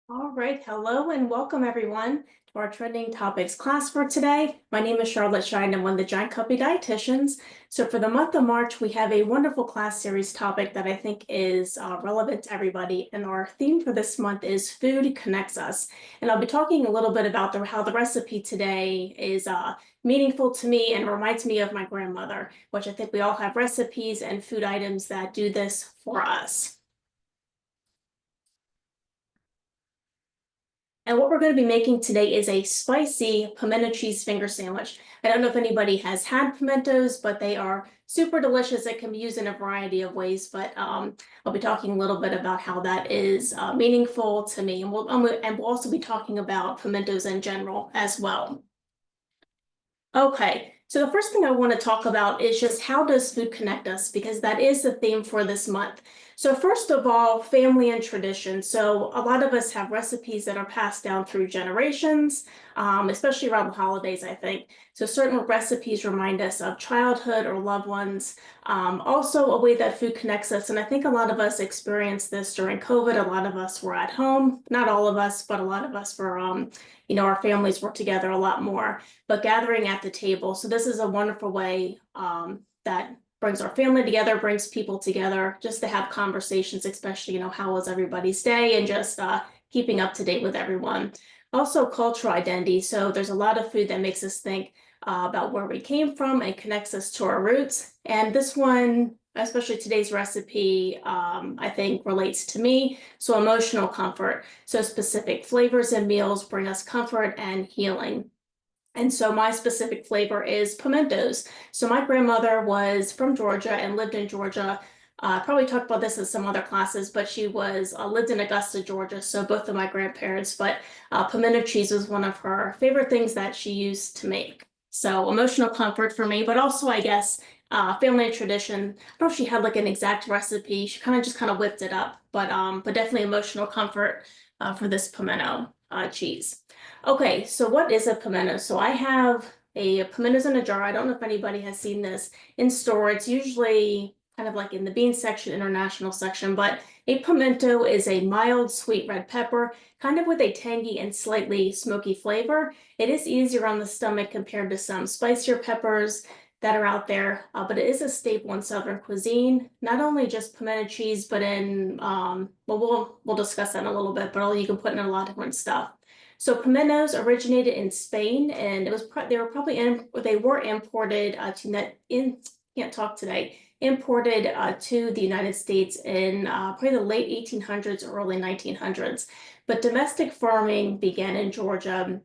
All right, hello and welcome everyone to our trending topics class for today. My name is Charlotte Shine. I'm one of the Giant Company dietitians. So for the month of March, we have a wonderful class series topic that I think is relevant to everybody. And our theme for this month is Food Connects Us. And I'll be talking a little bit about how the recipe today is meaningful to me and reminds me of my grandmother, which I think we all have recipes and food items that do this for us. And what we're going to be making today is a spicy pimento cheese finger sandwich. I don't know if anybody has had pimentos, but they are super delicious. It can be used in a variety of ways, but I'll be talking a little bit about how that is meaningful to me. And we'll also be talking about pimentos in general as well. Okay, so the first thing I want to talk about is just how does food connect us, because that is the theme for this month. So first of all, family and tradition. So a lot of us have recipes that are passed down through generations, especially around the holidays, I think. So certain recipes remind us of childhood or loved ones. Also a way that food connects us. And I think a lot of us experienced this during COVID. A lot of us were at home, not all of us, but a lot of us were, our families were together a lot more, but gathering at the table. So this is a wonderful way that brings our family together, brings people together just to have conversations, especially, how was everybody's day, and just keeping up to date with everyone. Also cultural identity. So there's a lot of food that makes us think about where we came from and connects us to our roots. And this one, especially today's recipe, I think relates to me. So emotional comfort. So specific flavors and meals bring us comfort and healing. And so my specific flavor is pimentos. So my grandmother was from Georgia and lived in Georgia. Probably talked about this in some other classes, but she was lived in Augusta, Georgia. So both of my grandparents, but pimento cheese was one of her favorite things that she used to make. So emotional comfort for me, but also I guess family tradition. I don't know if she had like an exact recipe. She kind of whipped it up, but definitely emotional comfort for this pimento cheese. Okay, so what is a pimento? So I have a pimentos in a jar. I don't know if anybody has seen this in store. It's usually kind of like in the bean section, international section, but a pimento is a mild sweet red pepper, kind of with a tangy and slightly smoky flavor. It is easier on the stomach compared to some spicier peppers that are out there, but it is a staple in Southern cuisine. Not only just pimento cheese, but in we'll discuss that in a little bit. But you can put in a lot of different stuff. So pimentos originated in Spain, and they were imported can't talk today, imported to the United States in probably the late 1800s or early 1900s. But domestic farming began in Georgia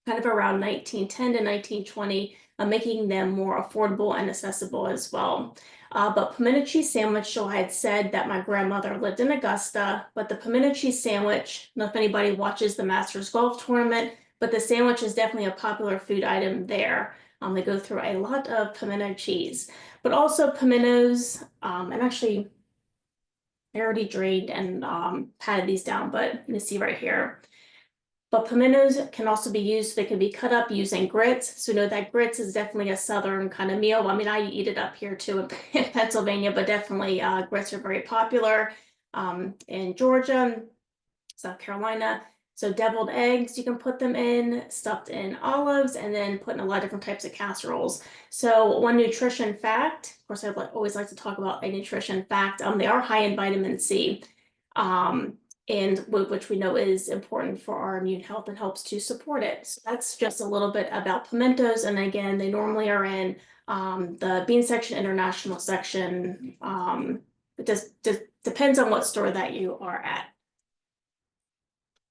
kind of around 1910 to 1920, making them more affordable and accessible as well. But pimento cheese sandwich, so I had said that my grandmother lived in Augusta, but the pimento cheese sandwich, I don't know if anybody watches the Masters Golf Tournament, but the sandwich is definitely a popular food item there. They go through a lot of pimento cheese, but also pimentos, and actually I already drained and patted these down, but you see right here. But pimentos can also be used, they can be cut up using grits. So know that grits is definitely a Southern kind of meal. I mean, I eat it up here too in Pennsylvania, but definitely grits are very popular in Georgia, South Carolina. So deviled eggs, you can put them in, stuffed in olives, and then put in a lot of different types of casseroles. So one nutrition fact, of course, I always like to talk about a nutrition fact. They are high in vitamin C. And which we know is important for our immune health and helps to support it. So that's just a little bit about pimentos. And again, they normally are in the bean section, international section. It just depends on what store that you are at.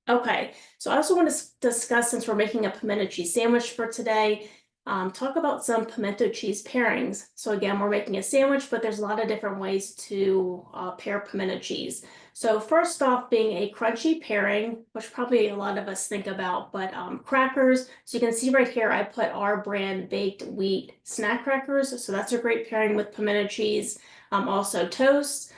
Okay, so I also want to discuss, since we're making a pimento cheese sandwich for today, talk about some pimento cheese pairings. So again, we're making a sandwich, but there's a lot of different ways to pair pimento cheese. So first off, being a crunchy pairing, which probably a lot of us think about, but crackers. So you can see right here, I put our brand baked wheat snack crackers. So that's a great pairing with pimento cheese. Also toast.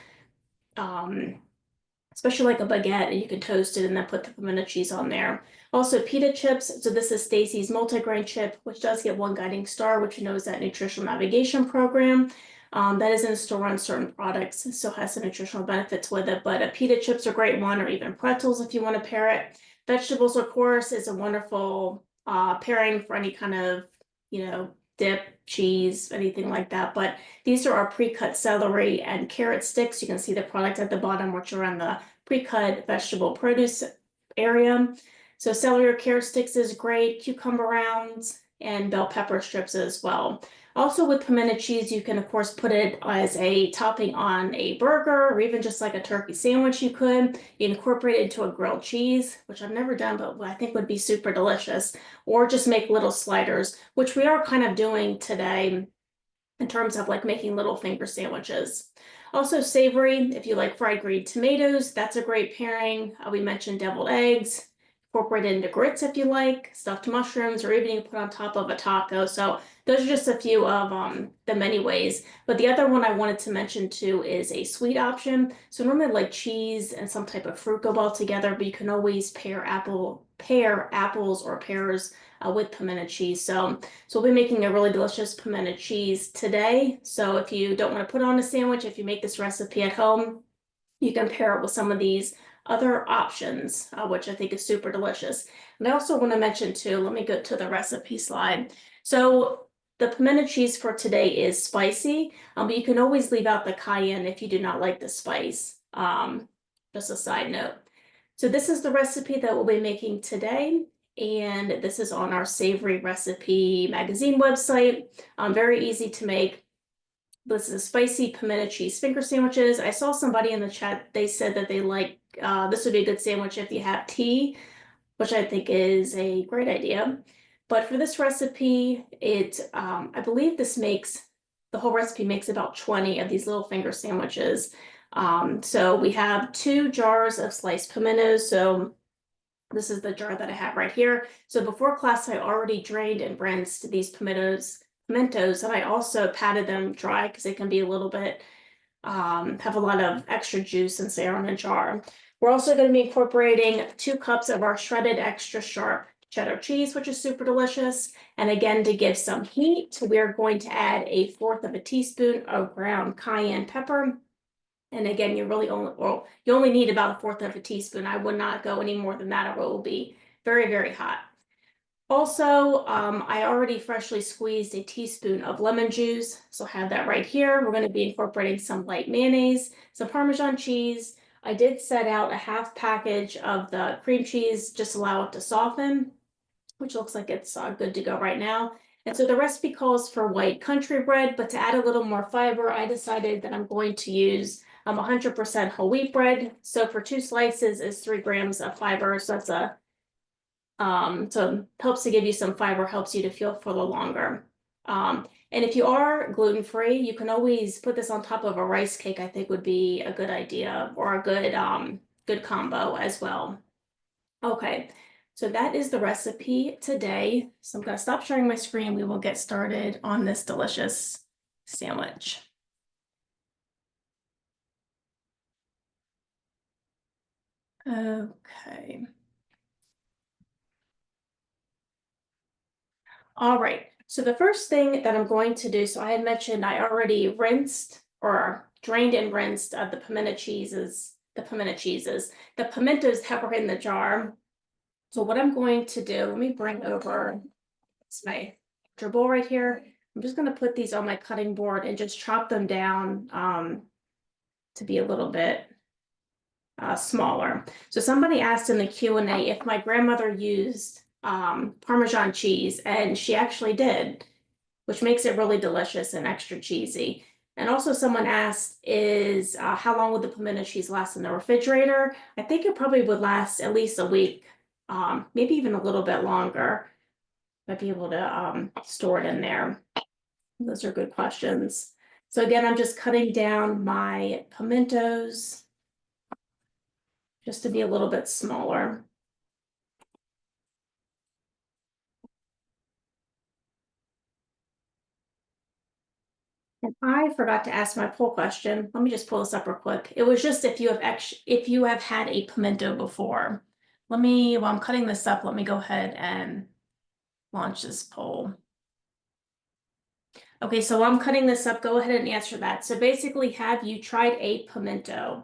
Especially like a baguette, and you can toast it and then put the pimento cheese on there. Also pita chips. So this is Stacy's multigrain chip, which does get one guiding star, which you know is that nutritional navigation program. That is in store on certain products, so has some nutritional benefits with it. But pita chips are a great one, or even pretzels if you want to pair it. Vegetables, of course, is a wonderful pairing for any kind of, dip, cheese, anything like that. But these are our pre-cut celery and carrot sticks. You can see the product at the bottom, which are on the pre-cut vegetable produce area. So celery or carrot sticks is great, cucumber rounds, and bell pepper strips as well. Also with pimento cheese, you can of course put it as a topping on a burger or even just like a turkey sandwich you could. You incorporate it into a grilled cheese, which I've never done, but I think would be super delicious. Or just make little sliders, which we are kind of doing today in terms of like making little finger sandwiches. Also savory, if you like fried green tomatoes, that's a great pairing. We mentioned deviled eggs, incorporate it into grits if you like, stuffed mushrooms, or even you put on top of a taco. So those are just a few of the many ways. But the other one I wanted to mention too is a sweet option. So normally like cheese and some type of fruit go well together, but you can always pair apples or pears with pimento cheese. So we'll be making a really delicious pimento cheese today. So if you don't want to put on a sandwich, if you make this recipe at home, you can pair it with some of these other options, which I think is super delicious. And I also want to mention too, let me go to the recipe slide. So the pimento cheese for today is spicy, but you can always leave out the cayenne if you do not like the spice. Just a side note. So this is the recipe that we'll be making today. And this is on our Savory Recipe magazine website. Very easy to make. This is spicy pimento cheese finger sandwiches. I saw somebody in the chat, they said that they like, this would be a good sandwich if you have tea, which I think is a great idea. But for this recipe, I believe the whole recipe makes about 20 of these little finger sandwiches. So we have 2 jars of sliced pimentos. So this is the jar that I have right here. So before class, I already drained and rinsed these pimentos, and I also patted them dry because they can be a little bit, have a lot of extra juice since they are in a jar. We're also going to be incorporating 2 cups of our shredded extra sharp cheddar cheese, which is super delicious. And again, to give some heat, we're going to add 1/4 teaspoon of ground cayenne pepper. And again, you only need about 1/4 teaspoon. I would not go any more than that, or it will be very, very hot. Also, I already freshly squeezed a teaspoon of lemon juice, so have that right here. We're going to be incorporating some light mayonnaise, some Parmesan cheese. I did set out a half package of the cream cheese, just allow it to soften, which looks like it's good to go right now. And so the recipe calls for white country bread, but to add a little more fiber, I decided that I'm going to use 100% whole wheat bread. So for 2 slices is 3 grams of fiber. So that's so helps to give you some fiber, helps you to feel fuller longer. And if you are gluten-free, you can always put this on top of a rice cake, I think would be a good idea, or a good combo as well. Okay, so that is the recipe today. So I'm going to stop sharing my screen. We will get started on this delicious sandwich. Okay. All right, so the first thing that I'm going to do, so I had mentioned I already rinsed or drained and rinsed the pimento cheeses. The pimentos that were in the jar. So what I'm going to do, let me bring over, it's my bowl right here. I'm just going to put these on my cutting board and just chop them down to be a little bit smaller. So somebody asked in the Q&A if my grandmother used Parmesan cheese, and she actually did, which makes it really delicious and extra cheesy. And also someone asked is how long would the pimento cheese last in the refrigerator? I think it probably would last at least a week, maybe even a little bit longer. I'd be able to store it in there. Those are good questions. So again, I'm just cutting down my pimentos just to be a little bit smaller. And I forgot to ask my poll question. Let me just pull this up real quick. It was just if you have had a pimento before. While I'm cutting this up, let me go ahead and launch this poll. Okay, so while I'm cutting this up, go ahead and answer that. So basically, have you tried a pimento?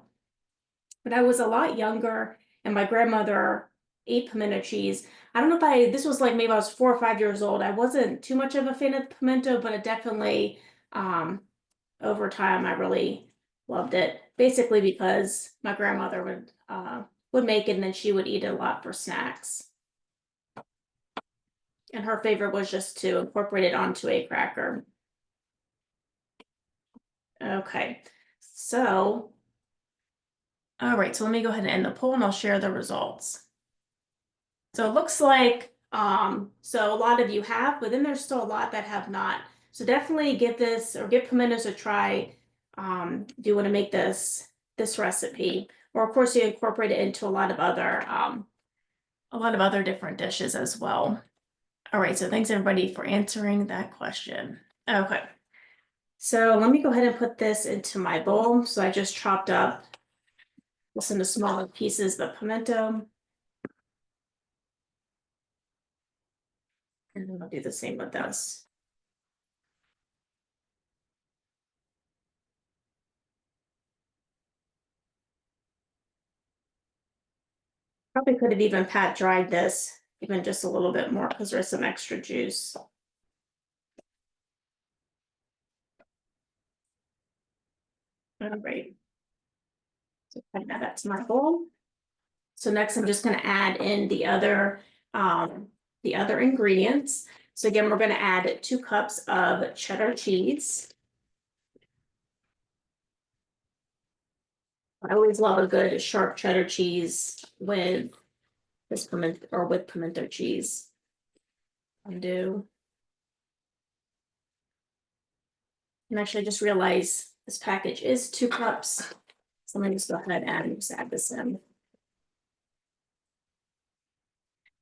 When I was a lot younger and my grandmother ate pimento cheese, I don't know if this was like maybe I was 4 or 5 years old. I wasn't too much of a fan of pimento, but it definitely, over time, I really loved it. Basically because my grandmother would make it and then she would eat it a lot for snacks. And her favorite was just to incorporate it onto a cracker. Okay, so, all right, so let me go ahead and end the poll and I'll share the results. So it looks like, so a lot of you have, but then there's still a lot that have not. So definitely give this or give pimentos a try. If you want to make this recipe, or of course you incorporate it into a lot of other different dishes as well. All right, so thanks everybody for answering that question. Okay, so let me go ahead and put this into my bowl. So I just chopped up this into smaller pieces, the pimento. And then I'll do the same with this. Probably could have even pat dried this even just a little bit more because there's some extra juice. All right. So add that to my bowl. So next I'm just going to add in the other ingredients. So again, we're going to add 2 cups of cheddar cheese. I always love a good sharp cheddar cheese with this pimento or with pimento cheese. Undo. And actually I just realized this package is 2 cups. So let me just go ahead and just add this in.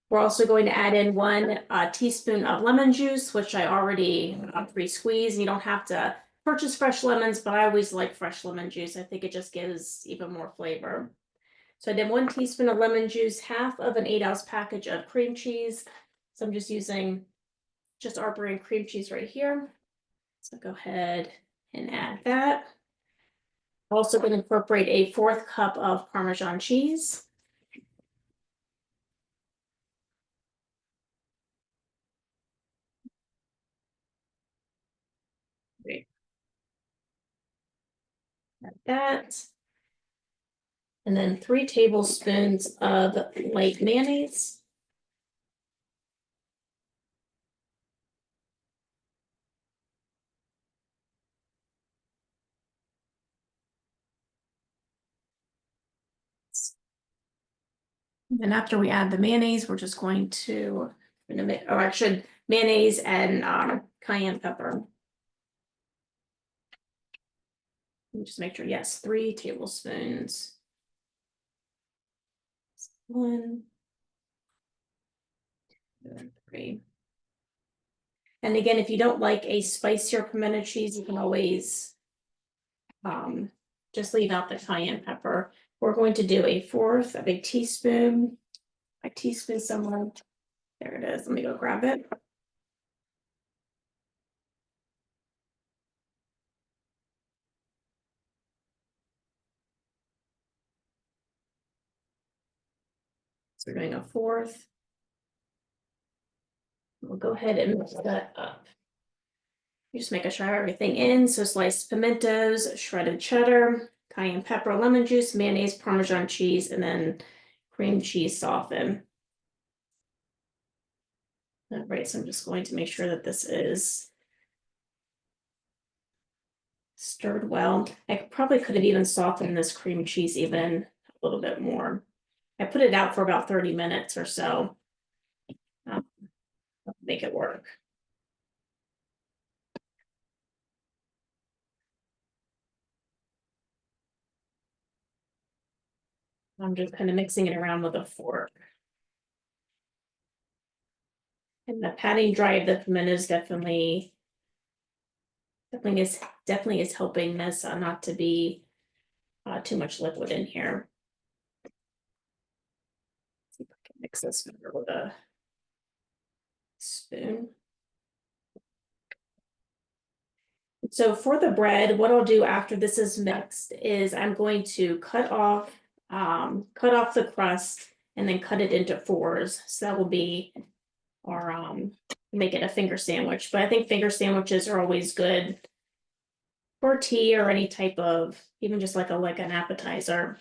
We're also going to add in 1 teaspoon of lemon juice, which I already pre-squeezed. You don't have to purchase fresh lemons, but I always like fresh lemon juice. I think it just gives even more flavor. So I did 1 teaspoon of lemon juice, half of an 8-ounce package of cream cheese. So I'm just using just our brand cream cheese right here. So go ahead and add that. Also going to incorporate a 1/4 cup of Parmesan cheese. Great. Add that. And then 3 tablespoons of light mayonnaise. And after we add the mayonnaise, we're just going to, or actually mayonnaise and cayenne pepper. Let me just make sure, yes, 3 tablespoons. 1, 2, 3. And again, if you don't like a spicier pimento cheese, you can always just leave out the cayenne pepper. We're going to do 1/4 of a teaspoon somewhere. There it is. Let me go grab it. So we're doing 1/4. We'll go ahead and mix that up. You just make sure I have everything in. So sliced pimentos, shredded cheddar, cayenne pepper, lemon juice, mayonnaise, Parmesan cheese, and then cream cheese softened. All right, so I'm just going to make sure that this is stirred well. I probably could have even softened this cream cheese even a little bit more. I put it out for about 30 minutes or so. Make it work. I'm just kind of mixing it around with a fork. And the patting dry of the pimentos definitely is helping this not to be too much liquid in here. See if I can mix this better with a spoon. So for the bread, what I'll do after this is mixed is I'm going to cut off the crust and then cut it into fours. So that will be, or make it a finger sandwich. But I think finger sandwiches are always good for tea or any type of, even just like an appetizer.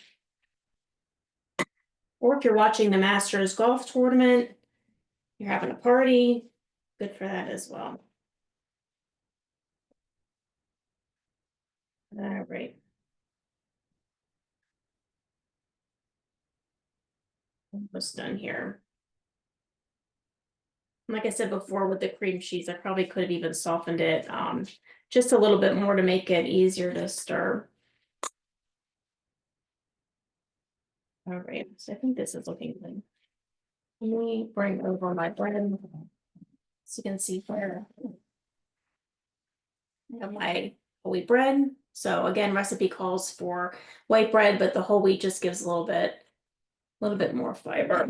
Or if you're watching the Masters golf tournament, you're having a party, good for that as well. All right. Almost done here. Like I said before, with the cream cheese, I probably could have even softened it just a little bit more to make it easier to stir. All right, so I think this is looking good. Let me bring over my bread so you can see where I have my whole wheat bread. So again, recipe calls for white bread, but the whole wheat just gives a little bit more fiber.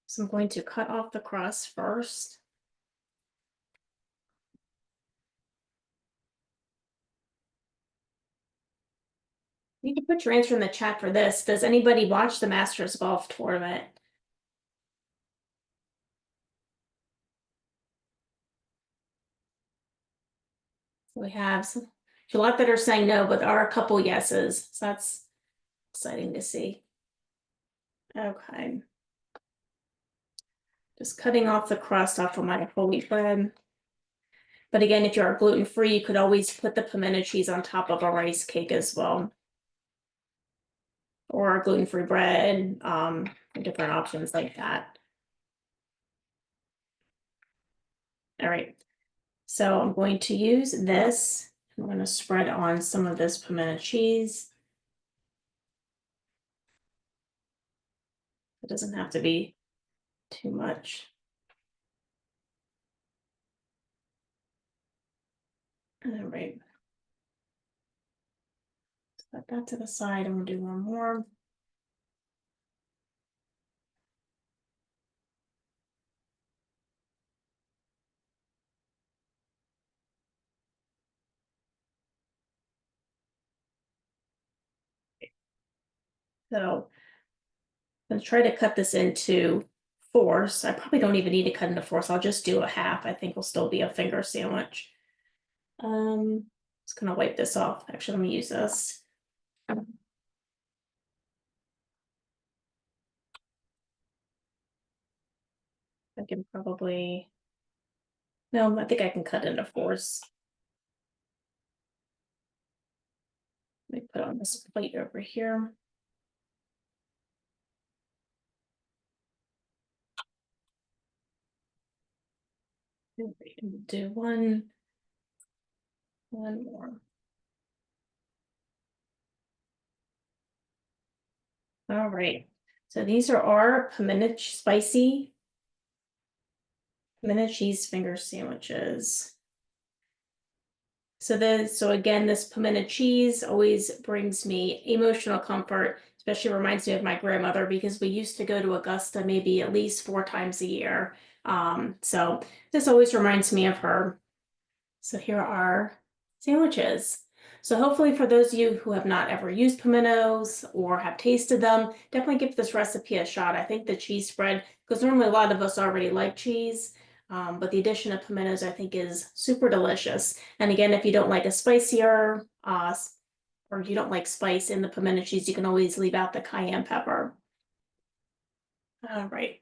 So I'm going to cut off the crust first. You can put your answer in the chat for this. Does anybody watch the Masters golf tournament? We have a lot that are saying no, but there are a couple yeses. So that's exciting to see. Okay. Just cutting off the crust off of my whole wheat bread. But again, if you are gluten-free, you could always put the pimento cheese on top of a rice cake as well. Or gluten-free bread, different options like that. All right. So I'm going to use this. I'm going to spread on some of this pimento cheese. It doesn't have to be too much. All right. Set that to the side. I'm gonna do one more. So I'm gonna try to cut this into fours. I probably don't even need to cut into fours. I'll just do a half. I think will still be a finger sandwich. Just gonna wipe this off. Actually, let me use this. I can probably, no, I think I can cut into fours. Let me put on this plate over here. Do one more. All right. So these are our spicy pimento cheese finger sandwiches. So again, this pimento cheese always brings me emotional comfort, especially reminds me of my grandmother because we used to go to Augusta maybe at least 4 times a year. So this always reminds me of her. So here are sandwiches. So hopefully for those of you who have not ever used pimentos or have tasted them, definitely give this recipe a shot. I think the cheese spread, because normally a lot of us already like cheese, but the addition of pimentos I think is super delicious. And again, if you don't like a spicier, or you don't like spice in the pimento cheese, you can always leave out the cayenne pepper. All right.